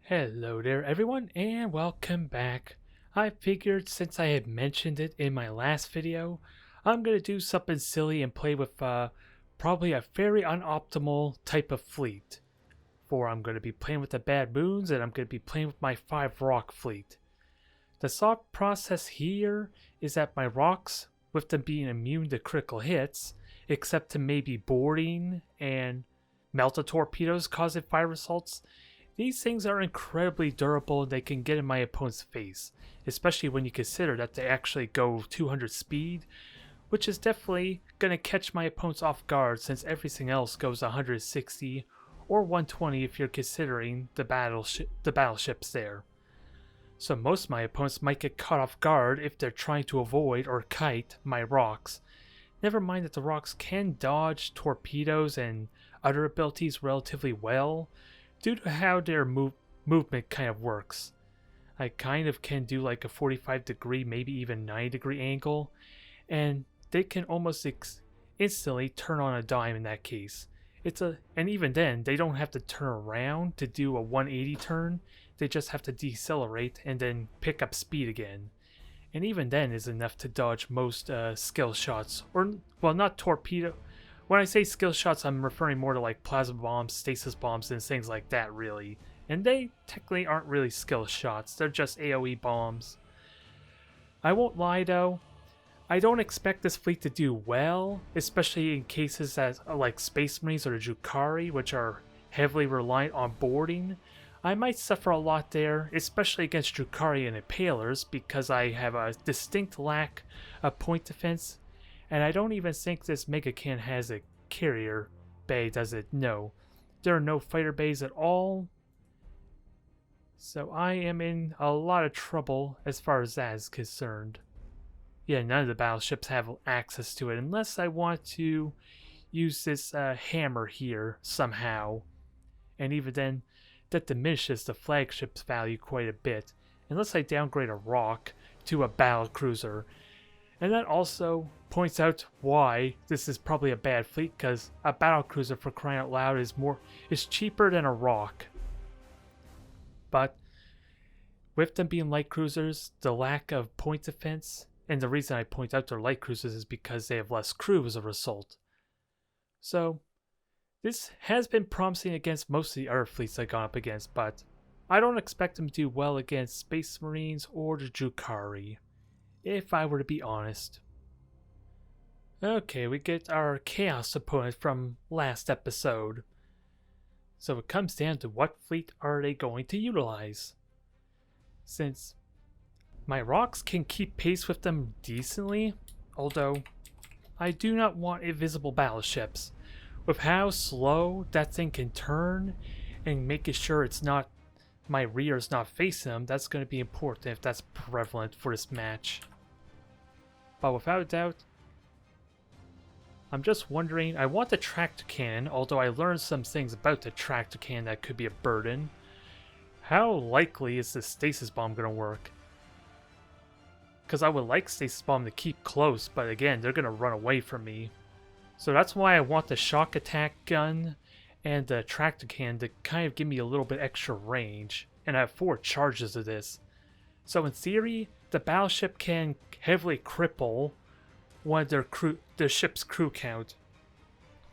Hello there everyone and welcome back. I figured since I had mentioned it in my last video, I'm going to do something silly and play with probably a very unoptimal type of fleet. For I'm going to be playing with the Bad Moons and I'm going to be playing with my 5 Rock fleet. The thought process here is that my Roks, with them being immune to critical hits, except to maybe boarding and melta torpedoes causing fire assaults, these things are incredibly durable and they can get in my opponent's face, especially when you consider that they actually go 200 speed, which is definitely going to catch my opponents off guard since everything else goes 160 or 120 if you're considering the battleships there. So most of my opponents might get caught off guard if they're trying to avoid or kite my Roks. Never mind that the Roks can dodge torpedoes and other abilities relatively well, due to how their movement kind of works. I kind of can do like a 45 degree, maybe even 90 degree angle, and they can almost instantly turn on a dime in that case. And even then, they don't have to turn around to do a 180 turn, they just have to decelerate and then pick up speed again. And even then is enough to dodge most skill shots, or, well, not torpedo. When I say skill shots, I'm referring more to like plasma bombs, stasis bombs, and things like that, really. And they technically aren't really skill shots, they're just AoE bombs. I won't lie though, I don't expect this fleet to do well, especially in cases that like Space Marines or the Drukhari, which are heavily reliant on boarding. I might suffer a lot there, especially against Drukhari and Impalers, because I have a distinct lack of point defense. And I don't even think this Mega Can has a carrier bay, does it? No. There are no fighter bays at all. So I am in a lot of trouble as far as that is concerned. Yeah, none of the battleships have access to it unless I want to use this hammer here somehow. And even then, that diminishes the flagship's value quite a bit. Unless I downgrade a Rok to a battle cruiser. And that also points out why this is probably a bad fleet, because a battlecruiser, for crying out loud, is cheaper than a Rok. But with them being light cruisers, the lack of point defense, and the reason I point out they're light cruisers is because they have less crew as a result. So this has been promising against most of the other fleets I've gone up against, but I don't expect them to do well against Space Marines or the Drukhari, if I were to be honest. Okay, we get our Chaos opponent from last episode. So it comes down to what fleet are they going to utilize. Since my Roks can keep pace with them decently, although I do not want invisible battleships. With how slow that thing can turn and making sure it's not, my rear is not facing them, that's going to be important if that's prevalent for this match. But without a doubt, I'm just wondering, I want the tractor cannon, although I learned some things about the tractor cannon that could be a burden. How likely is the stasis bomb going to work? Because I would like stasis bomb to keep close, but again, they're going to run away from me. So that's why I want the shock attack gun and the tractor cannon to kind of give me a little bit extra range. And I have 4 charges of this. So in theory, the battleship can heavily cripple one of their ship's crew count.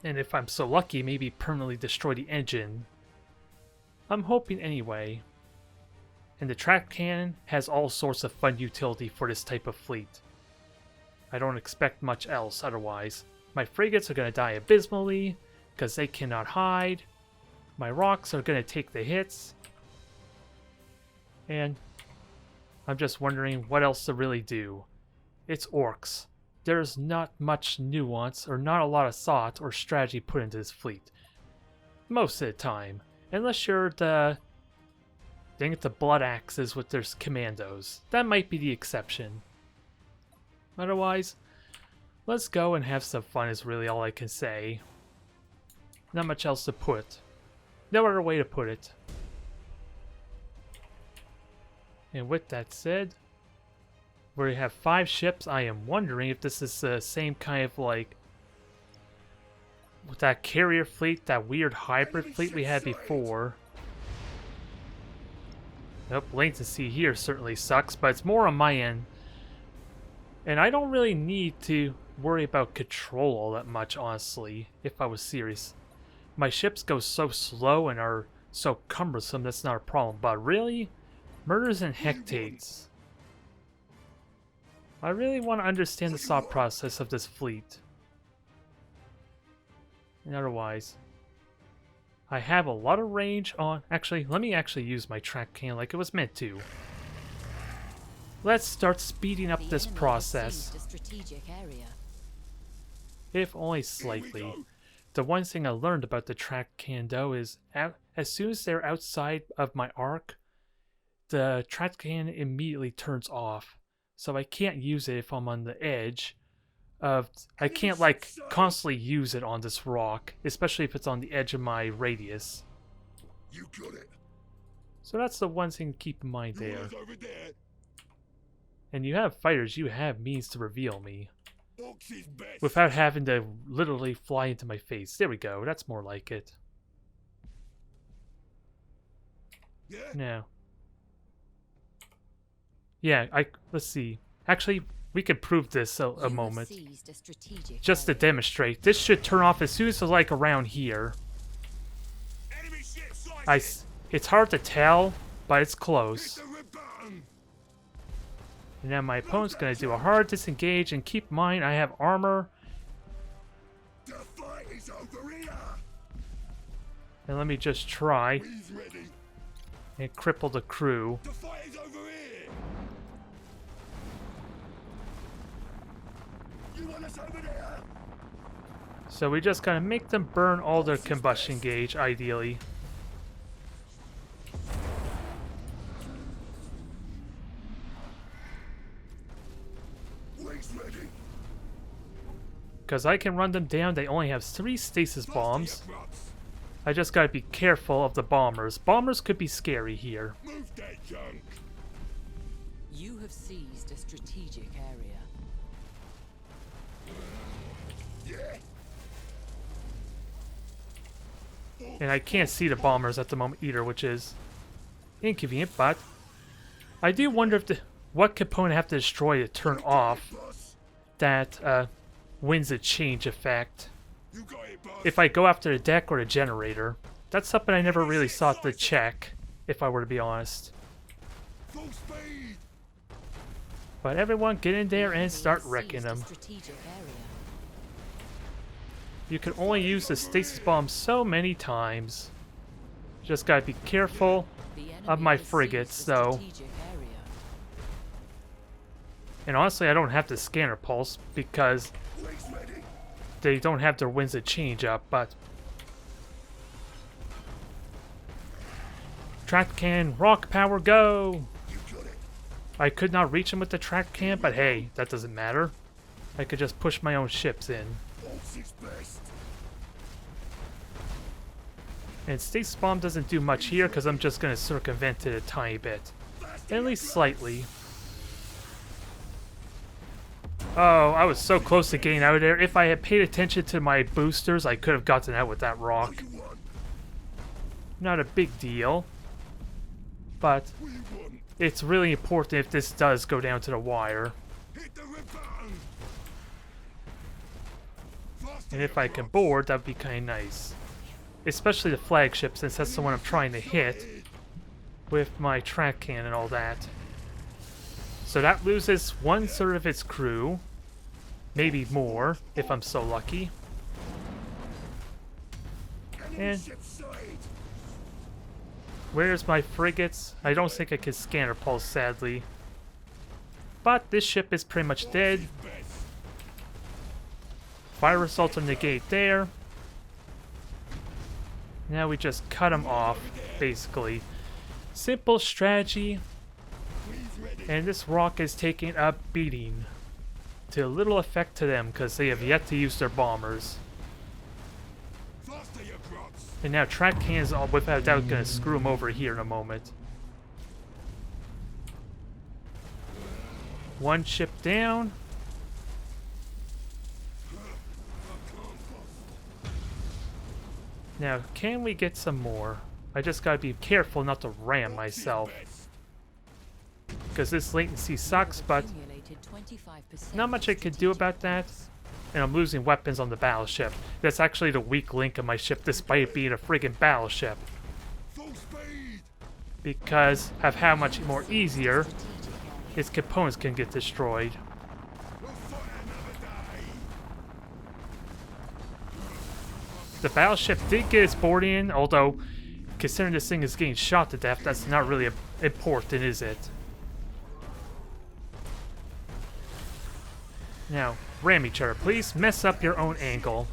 And if I'm so lucky, maybe permanently destroy the engine. I'm hoping anyway. And the track cannon has all sorts of fun utility for this type of fleet. I don't expect much else otherwise. My frigates are going to die abysmally, because they cannot hide. My Roks are going to take the hits. And I'm just wondering what else to really do. It's Orks. There's not much nuance or not a lot of thought or strategy put into this fleet. Most of the time. Unless you're the blood axes with their commandos. That might be the exception. Otherwise, let's go and have some fun is really all I can say. Not much else to put. No other way to put it. And with that said, we have 5 ships. I am wondering if this is the same kind of like with that carrier fleet, that weird hybrid fleet we had before. Nope, latency here certainly sucks, but it's more on my end. And I don't really need to worry about control all that much, honestly, if I was serious. My ships go so slow and are so cumbersome, that's not a problem. But really? Murders and hectates. I really want to understand the thought process of this fleet. And otherwise, I have a lot of range on... Actually, let me actually use my track can like it was meant to. Let's start speeding up this process. If only slightly. The one thing I learned about the track can though is as soon as they're outside of my arc, the track can immediately turns off. So I can't use it if I'm on the edge of... I can't like constantly use it on this rock, especially if it's on the edge of my radius. You got it. So that's the one thing to keep in mind there. And you have fighters, you have means to reveal me. Without having to literally fly into my face. There we go, that's more like it. Now. Yeah, let's see. Actually, we could prove this a moment. Just to demonstrate. This should turn off as soon as it's like around here. It's hard to tell, but it's close. And now my opponent's going to do a hard disengage, and keep in mind I have armor. The fight is over here. And let me just try and cripple the crew. The fight is over here. You want us over there? So we just gotta make them burn all their combustion gauge, ideally. Because I can run them down, they only have 3 stasis bombs. I just gotta be careful of the bombers. Bombers could be scary here. Move that junk. You have seized a strategic area. Yeah. And I can't see the bombers at the moment either, which is inconvenient, but I do wonder if what component I have to destroy to turn off that winds of change effect. You got it, boss. If I go after the deck or the generator. That's something I never really thought to check, if I were to be honest. Full speed. But everyone get in there and start wrecking them. You can only use the stasis bomb so many times. Just gotta be careful of my frigates though. And honestly, I don't have to scanner pulse because they don't have their winds of change up, but track can, rock power, go! I could not reach him with the track can, but hey, that doesn't matter. I could just push my own ships in. And stasis bomb doesn't do much here because I'm just going to circumvent it a tiny bit. At least slightly. Oh, I was so close to getting out of there. If I had paid attention to my boosters, I could have gotten out with that rock. Not a big deal. But it's really important if this does go down to the wire. And if I can board, that would be kind of nice. Especially the flagship, since that's the one I'm trying to hit with my track can and all that. So that loses 1/3 of its crew. Maybe more, if I'm so lucky. And where's my frigates? I don't think I can scanner pulse, sadly. But this ship is pretty much dead. Fire assault on the gate there. Now we just cut them off, basically. Simple strategy. And this rock is taking a beating. To little effect to them, because they have yet to use their bombers. And now track cans are without doubt going to screw them over here in a moment. One ship down. Now, can we get some more? I just gotta be careful not to ram myself. because this latency sucks, but Accumulated 25% not much I of can do strategic about that. points. And I'm losing weapons on the battleship. That's actually the weak link of my ship, despite it being a friggin' battleship. Full speed! Because of how much more easier Strategic area. its components can get destroyed. We'll fight another day! The battleship did get its boarding in, although, considering this thing is getting shot to death, that's not really important, is it? Now, ram each other, please. Mess up your own angle.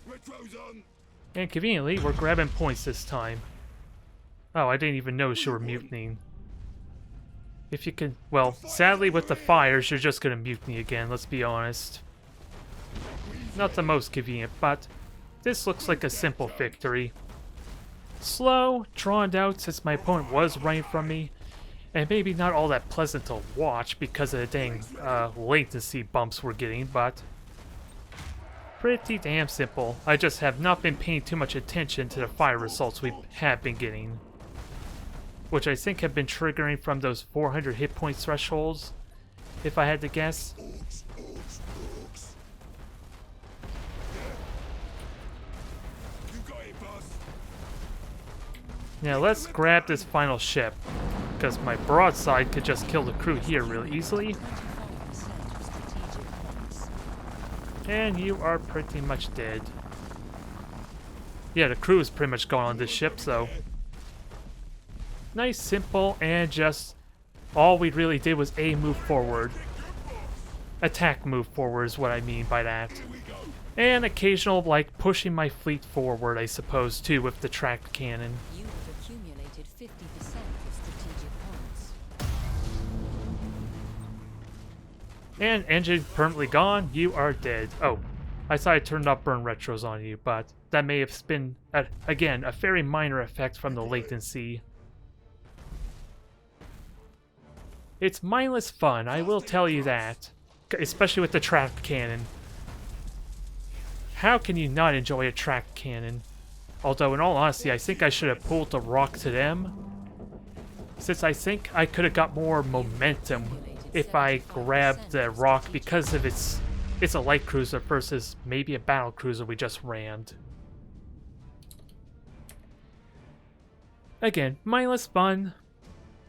Retro's on! And conveniently, we're grabbing points this time. Oh, I didn't even notice you were mutinying. If you can... Well, sadly with the fires, you're just gonna mutiny again, let's be honest. Not the most convenient, but this looks like a simple victory. Slow, drawn out since my opponent was running from me, and maybe not all that pleasant to watch because of the dang latency bumps we're getting, but pretty damn simple. I just have not been paying too much attention to the fire results we have been getting, which I think have been triggering from those 400 hit point thresholds, if I had to guess. Orks, orks, orks! You got it, boss! Now let's grab this final ship, because my broadside could just kill the crew here really easily. 25% of strategic points. And you are pretty much dead. Yeah, the crew is pretty much gone on this ship, so... Nice, simple, and just... All we really did was A, move forward. Attack move forward is what I mean by that. And occasional, like, pushing my fleet forward, I suppose, too, with the tracked cannon. You have accumulated 50% of strategic points. And engine permanently gone, you are dead. Oh, I thought I turned off burn retros on you, but that may have been, again, a very minor effect from the latency. It's mindless fun, I will tell you that. Especially with the tracked cannon. How can you not enjoy a tracked cannon? Although, in all honesty, I think I should have pulled the rock to them, since I think I could have got more momentum if I grabbed the rock because of it's a light cruiser versus maybe a battle cruiser we just rammed. Again, mindless fun.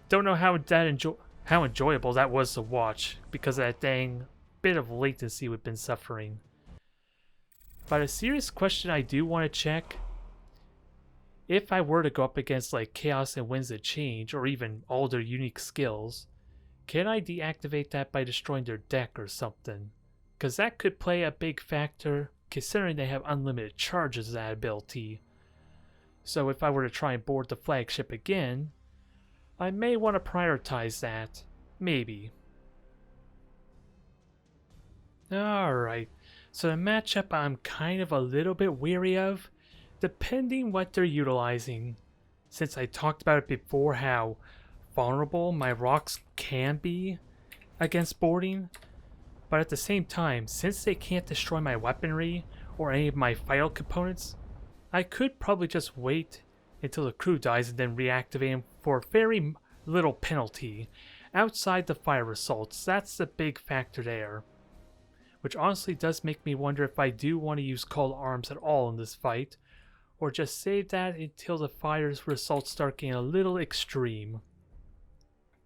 Don't know how enjoyable that was to watch because of that dang bit of latency we've been suffering. But a serious question I do want to check: if I were to go up against like Chaos and Winds of Change, or even all their unique skills, can I deactivate that by destroying their deck or something? Because that could play a big factor, considering they have unlimited charges of that ability. So if I were to try and board the flagship again, I may want to prioritize that. Maybe. Alright, so the matchup I'm kind of a little bit weary of, depending what they're utilizing. Since I talked about it before, how vulnerable my Roks can be against boarding. But at the same time, since they can't destroy my weaponry or any of my vital components, I could probably just wait until the crew dies and then reactivate him for very little penalty outside the fire results. That's the big factor there. Which honestly does make me wonder if I do want to use Call to Arms at all in this fight, or just save that until the fire's results start getting a little extreme.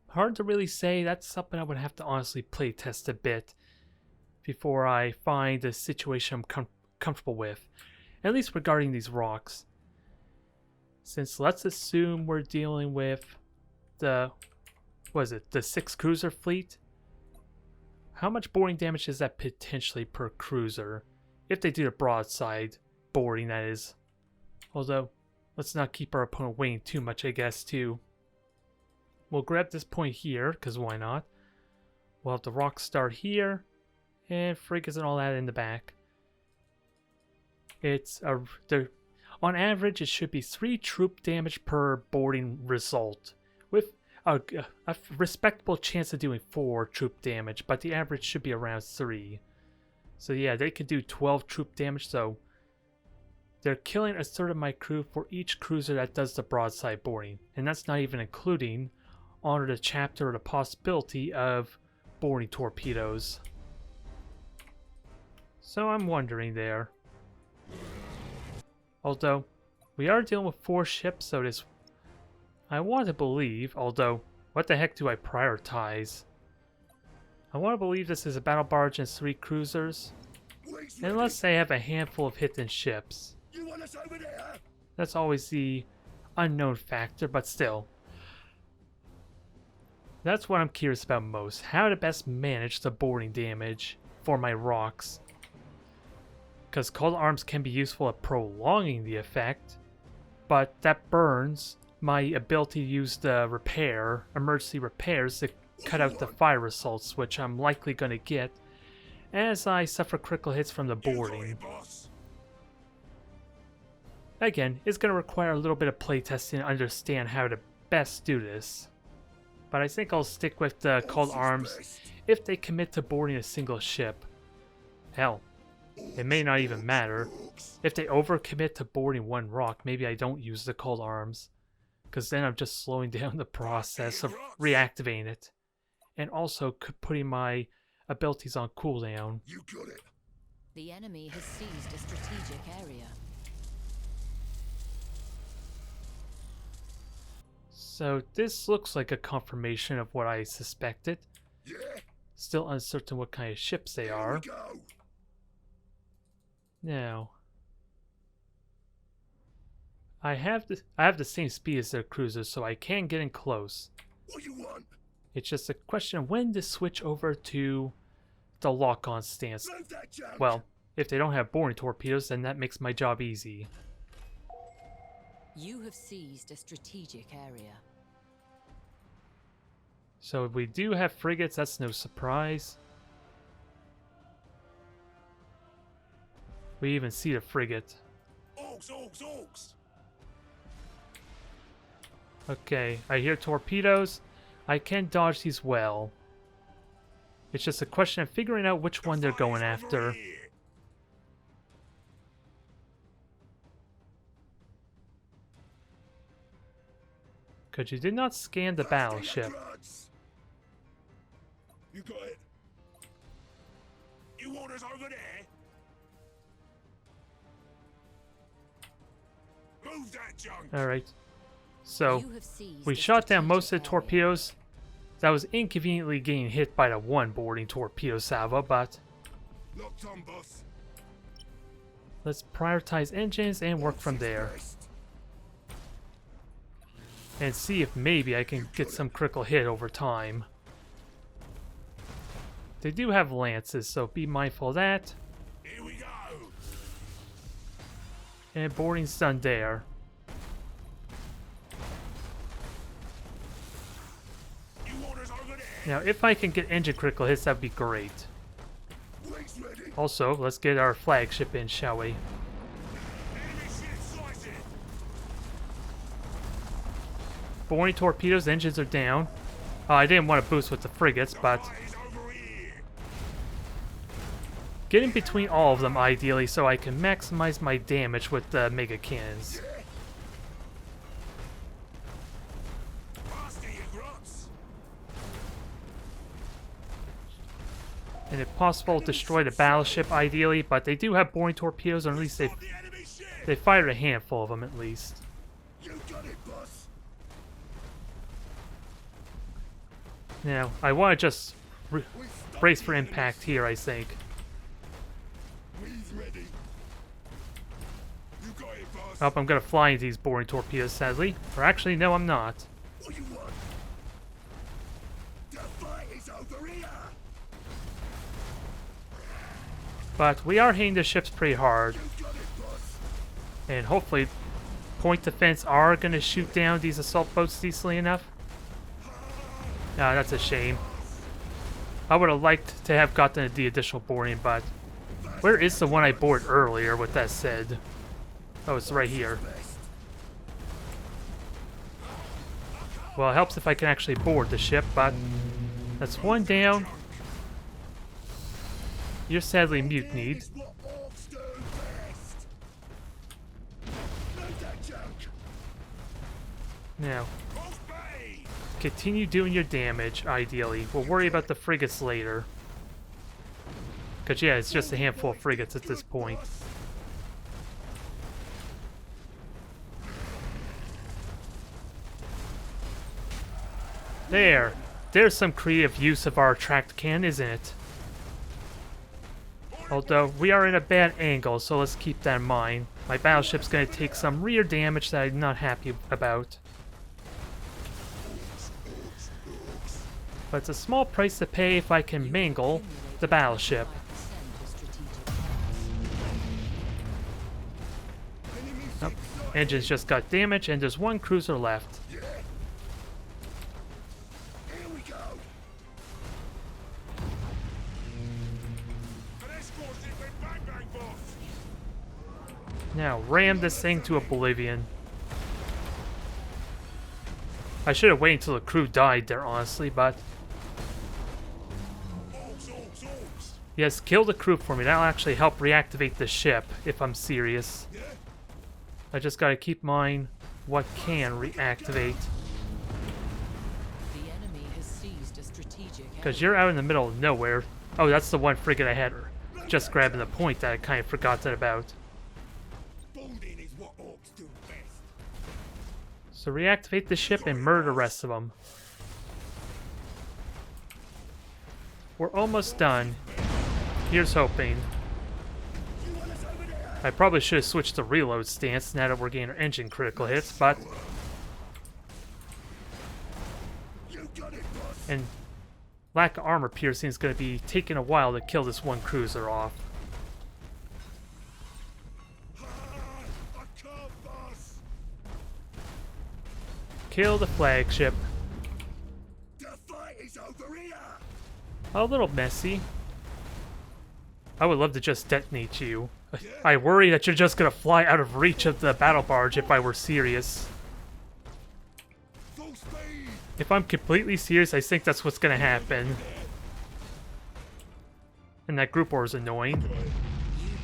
Hard to really say. That's something I would have to honestly play test a bit before I find a situation I'm comfortable with, at least regarding these Roks. Since let's assume we're dealing with the, the 6 cruiser fleet. How much boarding damage is that potentially per cruiser? If they do the broadside boarding, that is. Although, let's not keep our opponent waiting too much, I guess, too. We'll grab this point here, because why not? We'll have the Roks start here, and frigates and all that in the back. It's on average, it should be 3 troop damage per boarding result, with a respectable chance of doing 4 troop damage, but the average should be around 3. So yeah, they could do 12 troop damage, so they're killing a third of my crew for each cruiser that does the broadside boarding, and that's not even including honor the chapter or the possibility of boarding torpedoes. So I'm wondering there. Although, we are dealing with 4 ships, so this... I want to believe, although, what the heck do I prioritize? I want to believe this is a battle barge and 3 cruisers. Unless they have a handful of hidden ships. You want us over there? That's always the unknown factor, but still. That's what I'm curious about most. How to best manage the boarding damage for my Roks. Because cold arms can be useful at prolonging the effect, but that burns my ability to use the emergency repairs to cut out the fire assaults, which I'm likely going to get as I suffer critical hits from the boarding. Again, it's going to require a little bit of playtesting to understand how to best do this. But I think I'll stick with the cold arms if they commit to boarding a single ship. Hell, it may not even matter. If they overcommit to boarding 1 rock, maybe I don't use the cold arms. Because then I'm just slowing down the process of reactivating it. And also putting my abilities on cooldown. You got it. The enemy has seized a strategic area. So this looks like a confirmation of what I suspected. Yeah. Still uncertain what kind of ships they are. Here we go. Now, I have the same speed as their cruisers, so I can get in close. What you want? It's just a question of when to switch over to the lock-on stance. Move that junk. Well, if they don't have boarding torpedoes, then that makes my job easy. You have seized a strategic area. So if we do have frigates, that's no surprise. We even see the frigate. Orks, orks, orks. Okay, I hear torpedoes. I can dodge these well. It's just a question of figuring out which one they're going after. Because you did not scan the battleship. You got it. You want us over there? Move that junk. Alright. So, You have seized we a shot down most of strategic the area. torpedoes. That was inconveniently getting hit by the 1 boarding torpedo salvo, but Locked on, boss. let's prioritize engines and work from there. And see if maybe I can get some critical hit over time. They do have lances, so be mindful of that. Here we go. And boarding's done there. You want us over there? Now, if I can get engine critical hits, that'd be great. Wings ready. Also, let's get our flagship in, shall we? Enemy ship sighted. Boarding torpedoes, engines are down. I didn't want to boost with the frigates, but Fighters over here. get in between all of them ideally so I can maximize my damage with the mega cannons. Faster, you grots. And if possible, destroy the battleship ideally, but they do have boarding torpedoes, or at least Stop the enemy ship. they fired a handful of them at least. You got it, boss. Now, I want to just We stopped brace the for enemy impact ship. here, I think. Wings ready. You got it, boss. Oh, I'm going to fly into these boarding torpedoes, sadly. Or actually, no, I'm not. What you want? The fight is over here. But we are hitting the ships pretty hard. You got it, boss. And hopefully, point defense are going to shoot down these assault boats decently enough. Ah, that's a shame. I would have liked to have gotten the additional boarding, but where is the one I boarded earlier, with that said? Oh, it's right here. Well, it helps if I can actually board the ship, but that's 1 down. You're sadly mutinied. It's what orcs do best. joke. Now, Both bay. continue doing your damage, ideally. We'll worry about the frigates later. Because, yeah, it's just a handful of frigates at this point. There! There's some creative use of our attract cannon, isn't it? Although, we are in a bad angle, so let's keep that in mind. My battleship's going to take some rear damage that I'm not happy about. But it's a small price to pay if I can mangle the battleship. 5% of strategic. Nope. Engines just got damaged, and there's one cruiser left. Yeah. Here we go. An escort's in with bang bang boss. Now, ram this thing to oblivion. I should have waited until the crew died there, honestly, but... Orks. Yes, kill the crew for me. That'll actually help reactivate the ship, if I'm serious. Yeah. I just gotta keep in mind what can reactivate. The enemy has seized a strategic Because area. you're out in the middle of nowhere. Oh, that's the one frigate I had just grabbing the point that I kind of forgot that about. Bonding is what orcs do best. So reactivate the ship and murder the rest of them. We're almost done. Here's hoping. You want us over there? I probably should have switched to reload stance now that we're getting our engine critical hits, but... You got it, boss. And lack of armor piercing is going to be taking a while to kill this one cruiser off. I can't, boss. Kill the flagship. The fight is over here. A little messy. I would love to just detonate you. I worry that you're just gonna fly out of reach of the battle barge if I were serious. Full speed. If I'm completely serious, I think that's what's gonna happen. And that group war is annoying.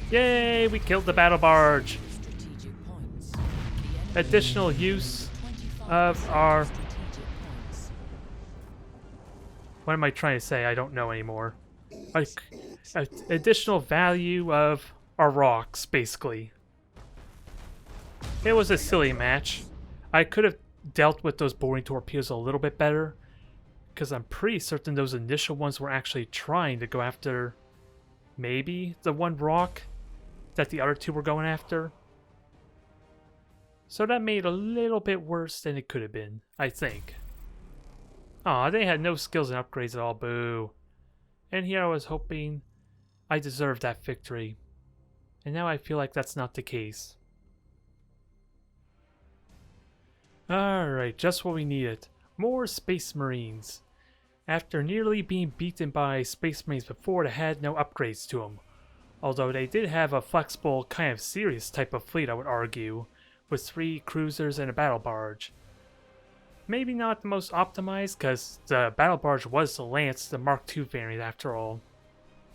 Yay, we killed the battle barge. Strategic points. The enemy Additional use 25% of our... strategic points. What am I trying to say? I don't know anymore. Like, additional value of our Roks, basically. It was a silly match. I could have dealt with those boring torpedoes a little bit better, because I'm pretty certain those initial ones were actually trying to go after maybe the one Rok that the other two were going after. So that made it a little bit worse than it could have been, I think. Aw, they had no skills and upgrades at all, boo. And here I was hoping I deserved that victory. And now I feel like that's not the case. Alright, just what we needed. More Space Marines. After nearly being beaten by Space Marines before, they had no upgrades to them. Although they did have a flexible, kind of serious type of fleet, I would argue, with 3 cruisers and a battle barge. Maybe not the most optimized, because the battle barge was the Lance, the Mark II variant after all.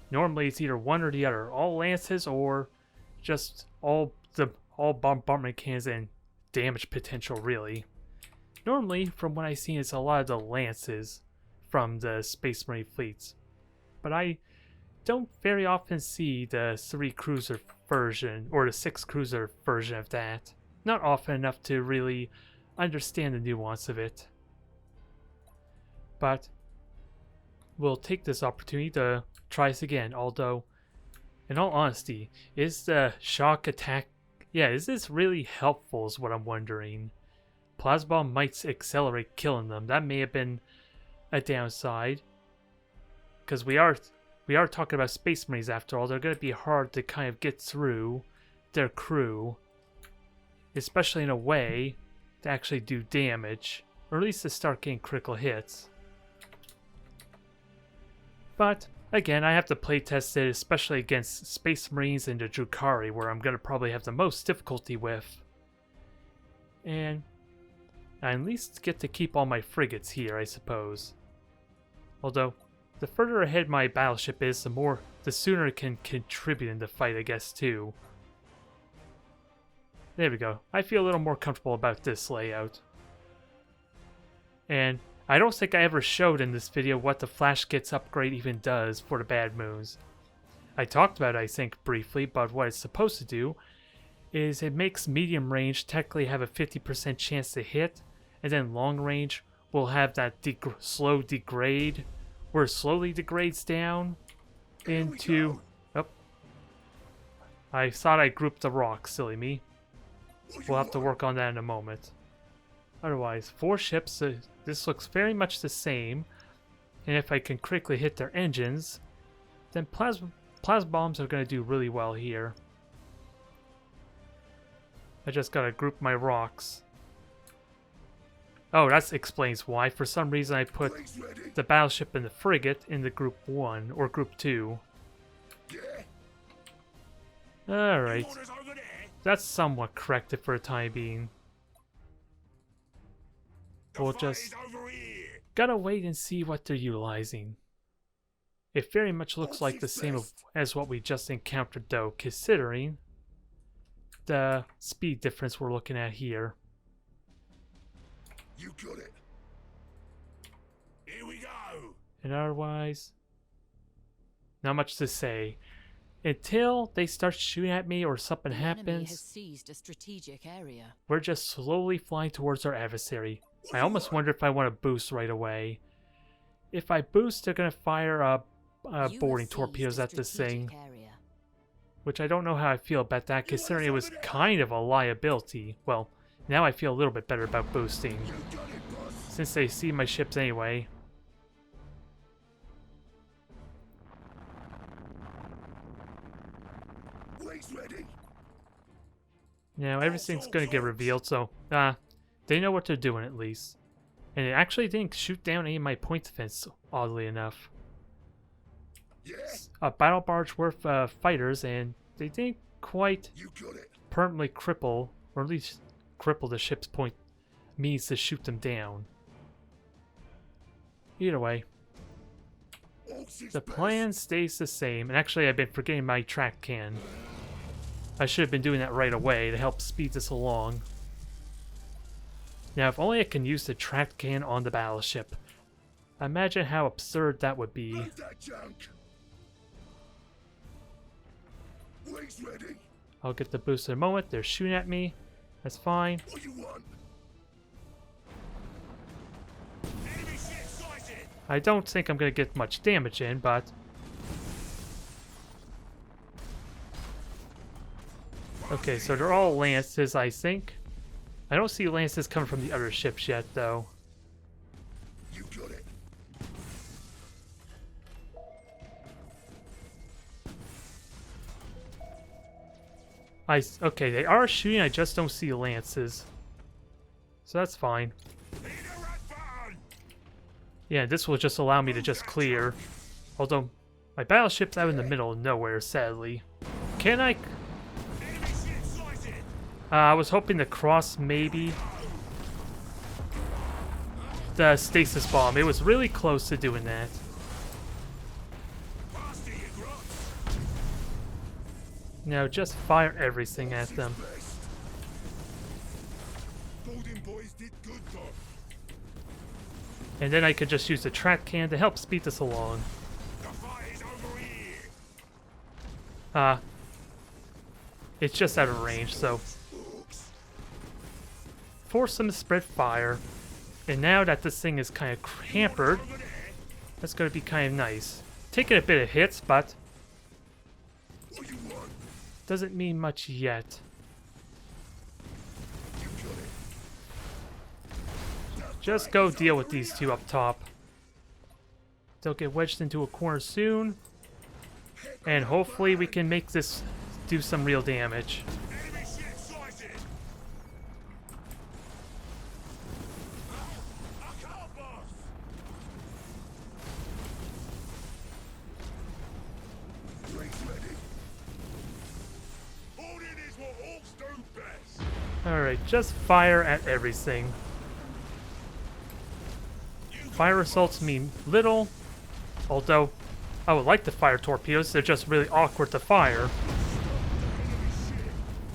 Normally it's either one or the other, all Lances or just all bombardment cannons and damage potential, really. Normally, from what I've seen, it's a lot of the Lances from the Space Marine fleets. But I don't very often see the 3 cruiser version, or the 6 cruiser version of that. Not often enough to really understand the nuance of it. But we'll take this opportunity to try this again, although, in all honesty, is the shock attack... Yeah, is this really helpful is what I'm wondering. Plasma might accelerate killing them. That may have been a downside. Because we are talking about Space Marines after all. They're going to be hard to kind of get through their crew. Especially in a way to actually do damage, or at least to start getting critical hits. But again, I have to playtest it, especially against Space Marines and the Drukhari, where I'm going to probably have the most difficulty with. And I at least get to keep all my frigates here, I suppose. Although, the further ahead my battleship is, the sooner it can contribute in the fight, I guess, too. There we go. I feel a little more comfortable about this layout. And I don't think I ever showed in this video what the Flash Gets upgrade even does for the Bad Moons. I talked about it, I think, briefly, but what it's supposed to do is it makes medium range technically have a 50% chance to hit, and then long range will have that slow degrade, where it slowly degrades down into... Oh. I thought I grouped the rocks, silly me. We'll have to work on that in a moment. Otherwise, 4 ships, this looks very much the same, and if I can critically hit their engines, then plasma bombs are going to do really well here. I just gotta group my rocks. Oh, that explains why. For some reason I put the battleship and the frigate in the group 1, or group 2. Alright. That's somewhat corrected for the time being. We'll just gotta wait and see what they're utilizing. It very much looks like the same as what we just encountered though, considering the speed difference we're looking at here. You got it. Here we go. And otherwise, not much to say. Until they start shooting at me or something The enemy has happens, seized a strategic area. we're just slowly flying towards our adversary. I almost wonder if I want to boost right away. If I boost, they're going to fire You boarding have seized torpedoes a at this strategic thing. area. Which I don't know how I feel about that, considering it was kind of a liability. Well, now I feel a little bit better about boosting, You got it, boss. since they see my ships anyway. Wade's ready. Now everything's going to get revealed, so they know what they're doing at least. And it actually didn't shoot down any of my point defense, oddly enough. Yeah. A battle barge worth fighters, and they didn't quite You got it. permanently cripple, or at least cripple the ship's point means to shoot them down. Either way, Orks is the best. plan stays the same. And actually, I've been forgetting my track can. I should have been doing that right away to help speed this along. Now, if only I can use the track can on the battleship. Imagine how absurd that would be. Move that junk. Wade's ready. I'll get the boost in a moment. They're shooting at me. That's fine. What do you want? Enemy ship sighted. I don't think I'm going to get much damage in, but... Okay, so they're all lances, I think. I don't see lances coming from the other ships yet, though. You got it. Okay, they are shooting, I just don't see lances. So that's fine. Hit the red button. Yeah, this will just allow me to just clear. Although, my battleship's out in the middle of nowhere, sadly. Can I... Enemy ship sighted. I was hoping to cross, maybe, the stasis bomb. It was really close to doing that. Faster, you grots. Now, just fire everything at them. Best. Golden boys did good, Doc. And then I could just use the track can to help speed this along. The fight is over here. It's just out of range, so Orks. force them to spread fire. And now that this thing is kind of hampered, Over there. that's going to be kind of nice. Taking a bit of hits, but What do you want? doesn't mean much yet. You got it. Just go deal with these two up top. They'll get wedged into a corner soon. And hopefully we can make this do some real damage. Enemy ship sighted. I can't, boss. Wade's ready. Holding is what Orks do best. Alright, just fire at everything. Fire assaults mean little, although I would like to fire torpedoes, they're just really awkward to fire.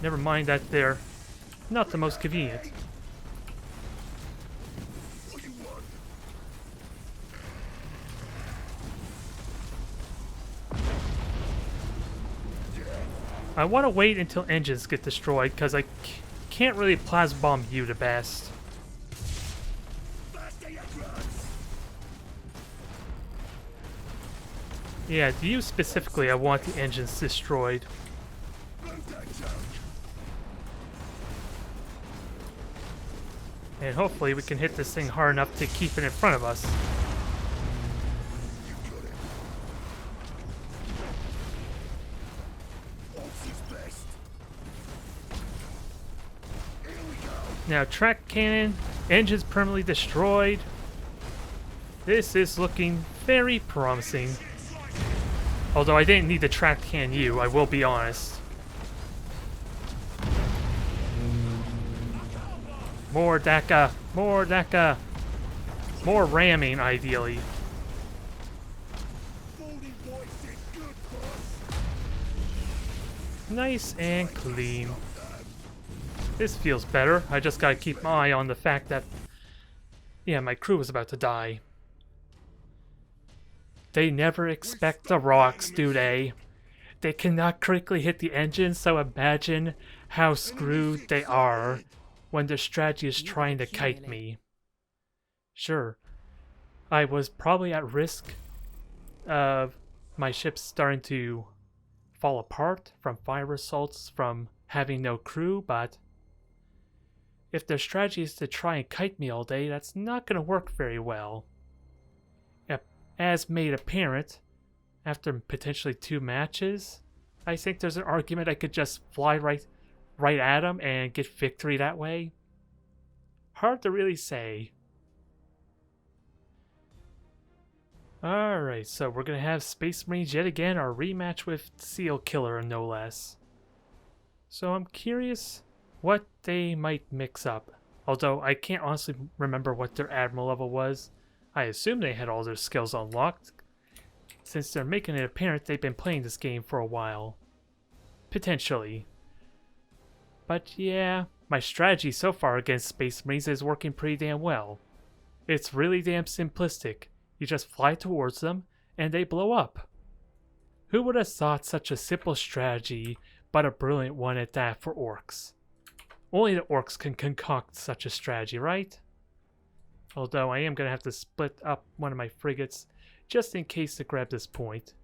Never mind that not the most convenient. What do you want? I want to wait until engines get destroyed, because I can't really plasma bomb you the best. Faster, you grunts! Yeah, to you specifically, I want the engines destroyed. Load that junk! And hopefully we can hit this thing hard enough to keep it in front of us. You got it. Orks is best. Here we go. Now, track cannon, engines permanently destroyed. This is looking very promising. Although I didn't need to track cannon you, I will be honest. More DACA! More DACA! More ramming, ideally. 40 voice is good, boss. Nice and clean. This feels better. I just gotta keep my eye on the fact that... yeah, my crew is about to die. They never expect the Roks, do they? They cannot critically hit the engine, so imagine how screwed they are when their strategy is trying to kite me. Sure, I was probably at risk of my ship starting to fall apart from fire assaults from having no crew, but if their strategy is to try and kite me all day, that's not going to work very well. As made apparent, after potentially 2 matches, I think there's an argument I could just fly right at them and get victory that way. Hard to really say. Alright, so we're going to have Space Marines yet again, our rematch with Seal Killer, no less. So I'm curious what they might mix up. Although I can't honestly remember what their Admiral level was. I assume they had all their skills unlocked, since they're making it apparent they've been playing this game for a while. Potentially. But yeah, my strategy so far against Space Marines is working pretty damn well. It's really damn simplistic. You just fly towards them, and they blow up. Who would have thought such a simple strategy, but a brilliant one at that for Orks? Only the Orks can concoct such a strategy, right? Although I am going to have to split up one of my frigates just in case to grab this point.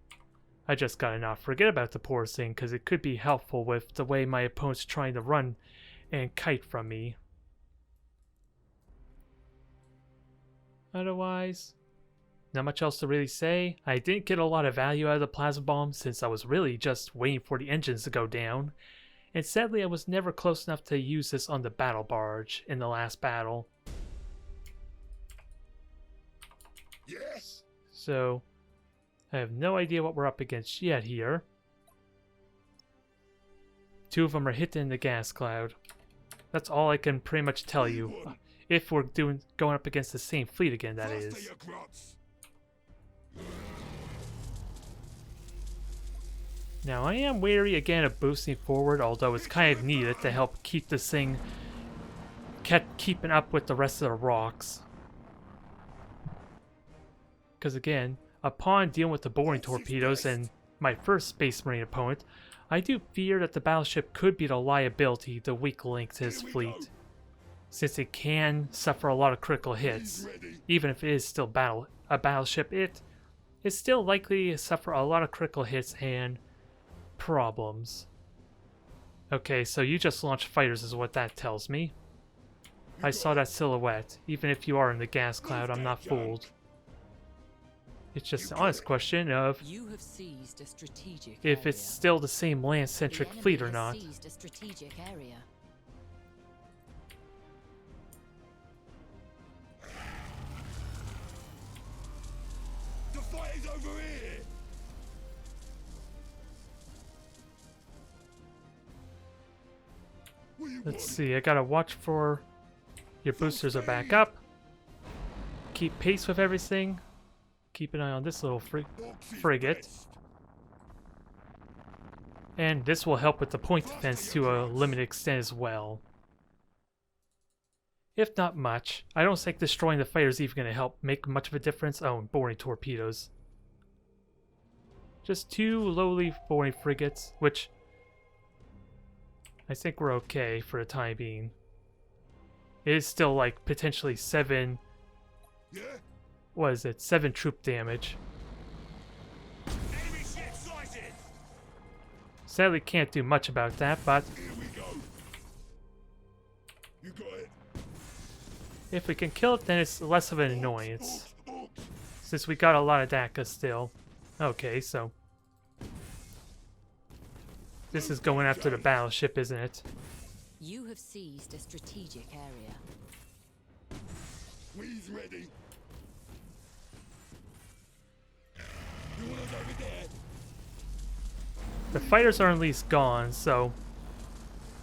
I just gotta not forget about the poor thing because it could be helpful with the way my opponent's trying to run and kite from me. Otherwise, not much else to really say. I didn't get a lot of value out of the plasma bomb since I was really just waiting for the engines to go down. And sadly I was never close enough to use this on the battle barge in the last battle. Yes. So, I have no idea what we're up against yet here. 2 of them are hitting the gas cloud. That's all I can pretty much tell you. If we're going up against the same fleet again, that Faster, is. you grunts. Now, I am wary again of boosting forward, although it's kind of needed to help keep this thing keeping up with the rest of the Roks. Because again, upon dealing with the boring torpedoes and my first Space Marine opponent, I do fear that the battleship could be the liability, the weak link to his fleet, since it can suffer a lot of critical hits. Even if it is still a battleship, it is still likely to suffer a lot of critical hits and problems. Okay, so you just launched fighters is what that tells me. I saw that silhouette. Even if you are in the gas cloud, I'm not fooled. It's just an honest question of You have seized a strategic if area. it's still the same land-centric The enemy fleet or has not. seized a strategic area. The fight is over here. What do you Let's want? see, I gotta watch for your boosters are back up. Keep pace with everything. Keep an eye on this little Orks is frigate. best. And this will help with the point defense to a limited extent as well. if not much. I don't think destroying the fighter is even going to help make much of a difference. Oh, and boring torpedoes. Just 2 lowly boring frigates, which I think we're okay for the time being. It is still like potentially 7... Yeah? What is it? 7 troop damage. Enemy ship sighted! Sadly can't do much about that, but Here we go. You got it. if we can kill it, then it's less of an annoyance. Orks. Since we got a lot of DACA still. Okay, so... This is going after the battleship, isn't it? You have seized a strategic area. We's ready. You want us over there? The fighters are at least gone, so...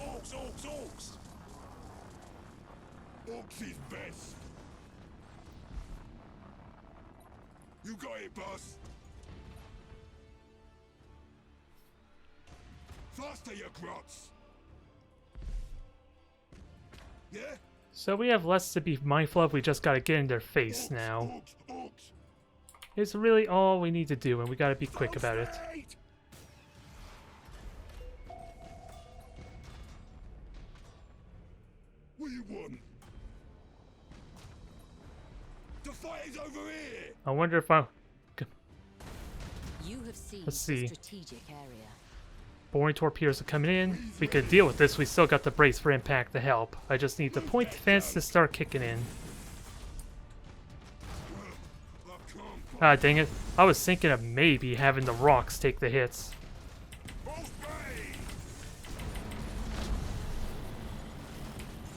Orks, orks, orks! Orks is best. You got it, boss. Faster, you grots. Yeah? So we have less to be mindful of, we just gotta get in their face now. Orks, orks. It's really all we need to do, and we gotta be quick about it. Straight. What do you want? The fight is over here! I wonder if I... You have seized Let's see. a strategic area. Boring torpedoes are coming in. We could deal with this, we still got the brace for impact to help. I just need the point defense to start kicking in. I can't Ah, dang it. I was thinking of maybe having the Roks take the hits. both way!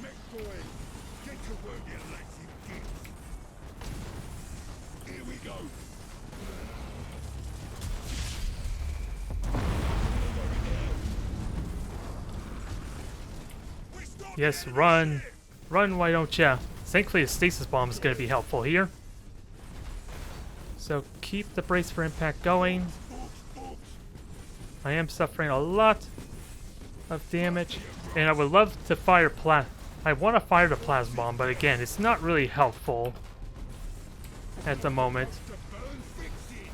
Mech boy, get to work, you lazy git. Here we go. We stopped Yes, the run. enemy ship. Run, why don't ya? Thankfully, a stasis bomb is going to be helpful here. So keep the brace for impact going. Orks, orks. I am suffering a lot of damage, and I would love to fire I want to fire the plasma bomb, but again, it's not really helpful at the moment. To burn, fix it.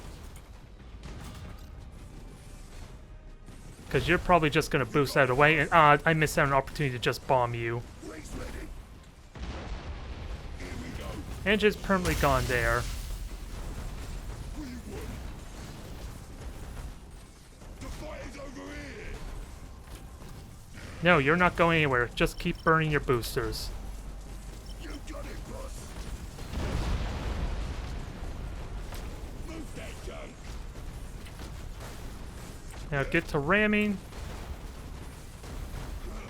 Because you're probably just going to boost out of the way, and I missed out on an opportunity to just bomb you. Brace ready. Here we go. Engine's permanently gone there. What do you want? The fight is over here. No, you're not going anywhere. Just keep burning your boosters. You got it, boss. Move that junk. Now get to ramming.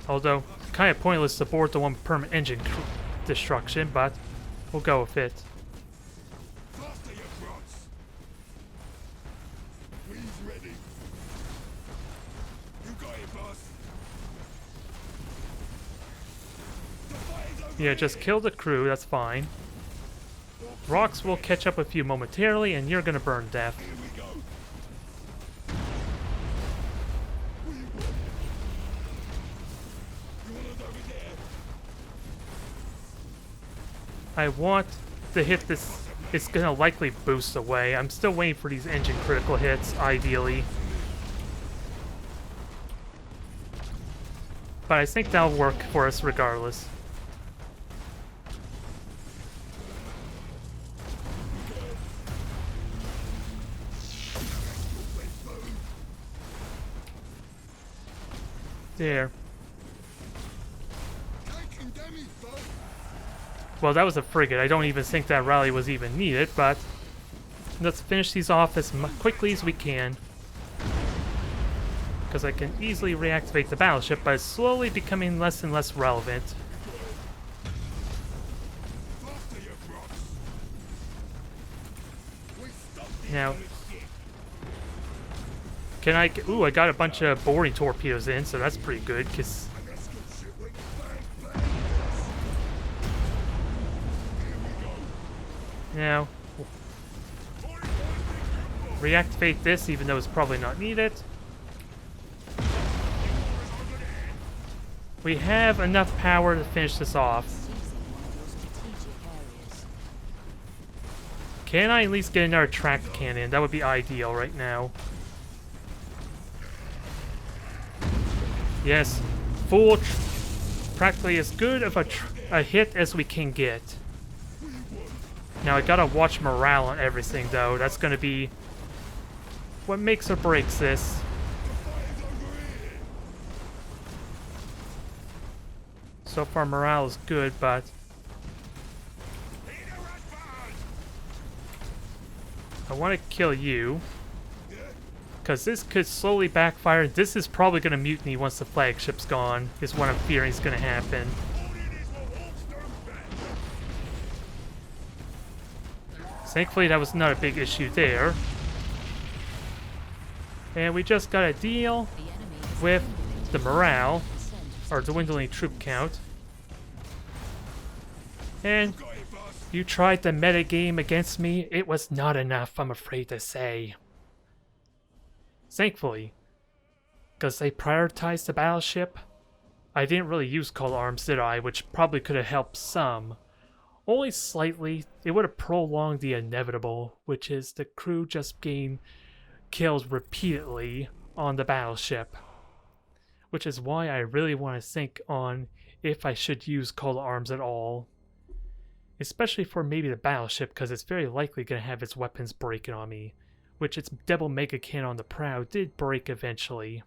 Although, kind of pointless to board the one with permanent engine destruction, but we'll go with it. Faster, you grots. We's ready. You got it, boss. The fight is over Yeah, just kill the crew, that's fine. Roks will catch up with you momentarily, and you're gonna burn death. Here we go. What do you want? You want us over there? I want to hit this. It's gonna likely boost away. I'm still waiting for these engine critical hits, ideally. But I think that'll work for us regardless. There. Tank and dummies, boss. Well, that was a frigate. I don't even think that rally was even needed, but let's finish these off as quickly as we can. Because I can easily reactivate the battleship, but it's slowly becoming less and less relevant. Faster, you grots. We stopped the Now, enemy ship. can I... Ooh, I got a bunch of boring torpedoes in, so that's pretty good, because... And let's go shit with bang, bang. Here we go. Now, reactivate this, even though it's probably not needed. We have enough power to finish this off. Can I at least get another tracked cannon? That would be ideal right now. Yes, practically as good of a hit as we can get. Now I gotta watch morale on everything though. That's gonna be what makes or breaks this. So far morale is good, but I want to kill you. Because this could slowly backfire. This is probably going to mutiny once the flagship's gone, is what I'm fearing is going to happen. Thankfully that was not a big issue there. And we just got to deal with the morale, or dwindling troop count. And you tried the meta game against me. It was not enough, I'm afraid to say. Thankfully, because they prioritized the battleship, I didn't really use Call to Arms, did I? Which probably could have helped some. Only slightly. It would have prolonged the inevitable, which is the crew just getting killed repeatedly on the battleship. Which is why I really want to think on if I should use Call to Arms at all. Especially for maybe the battleship, because it's very likely going to have its weapons breaking on me. Which its double mega cannon on the prow did break eventually.